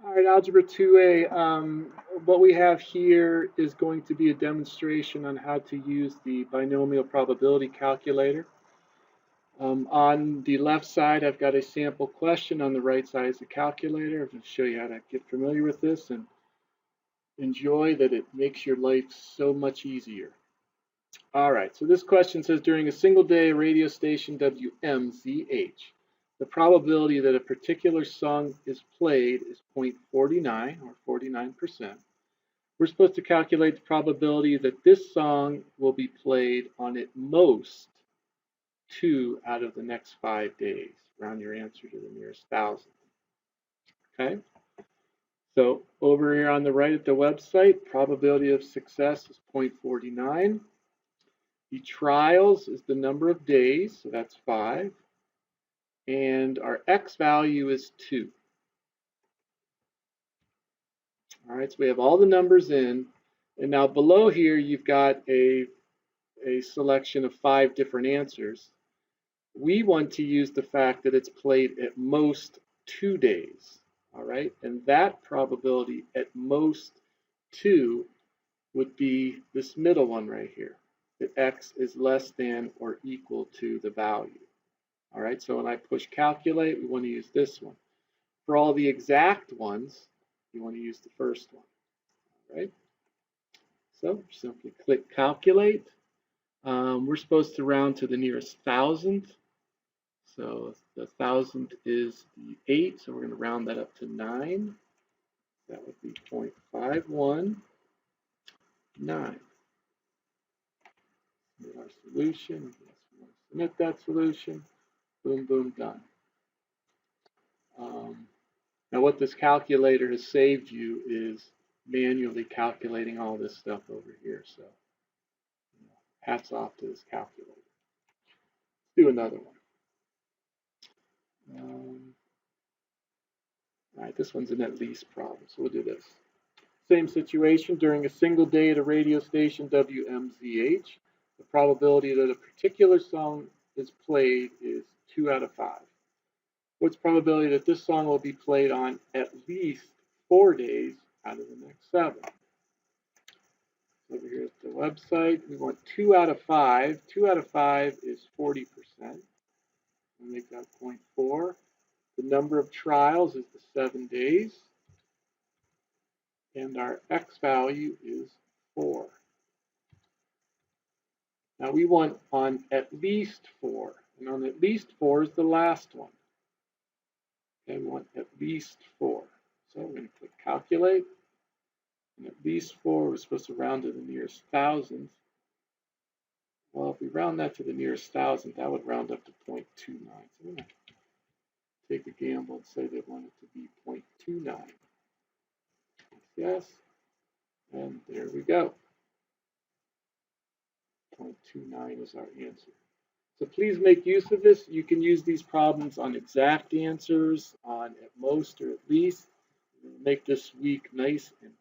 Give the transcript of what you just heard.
All right, Algebra 2A. What we have here is going to be a demonstration on how to use the binomial probability calculator. On the left side, I've got a sample question. On the right side is the calculator. I'm going to show you how to get familiar with this and enjoy that it makes your life so much easier. All right, so this question says, during a single day, a radio station WMZH, the probability that a particular song is played is 0.49 or 49%. We're supposed to calculate the probability that this song will be played on at most 2 out of the next 5 days. Round your answer to the nearest thousand. Okay? So over here on the right at the website, probability of success is 0.49. The trials is the number of days, so that's 5. And our x value is 2. All right, so we have all the numbers in. And now below here, you've got a selection of 5 different answers. We want to use the fact that it's played at most 2 days. All right, and that probability at most 2 would be this middle one right here, that x is less than or equal to the value. All right, so when I push calculate, we want to use this one. For all the exact ones, you want to use the first one. All right, so simply click calculate. We're supposed to round to the nearest thousandth. So the thousandth is the 8, so we're going to round that up to 9. That would be 0.519. Our solution. Yes, we want to submit that solution. Boom, boom, done. Now what this calculator has saved you is manually calculating all this stuff over here. So hats off to this calculator. Let's do another one. All right, this one's an at least problem, so we'll do this. Same situation, during a single day at a radio station WMZH, the probability that a particular song is played is 2 out of 5. What's the probability that this song will be played on at least 4 days out of the next 7? Over here at the website, we want 2 out of 5. 2 out of 5 is 40%. We'll make that 0.4. The number of trials is the 7 days. And our x value is 4. Now we want on at least 4. And on at least 4 is the last one. Okay, we want at least 4. So we're going to click calculate. And at least 4, we're supposed to round to the nearest thousandth. Well, if we round that to the nearest thousandth, that would round up to 0.29. So we're going to take a gamble and say they want it to be 0.29. Yes, and there we go. 0.29 is our answer. So please make use of this. You can use these problems on exact answers, on at most or at least. Make this week nice and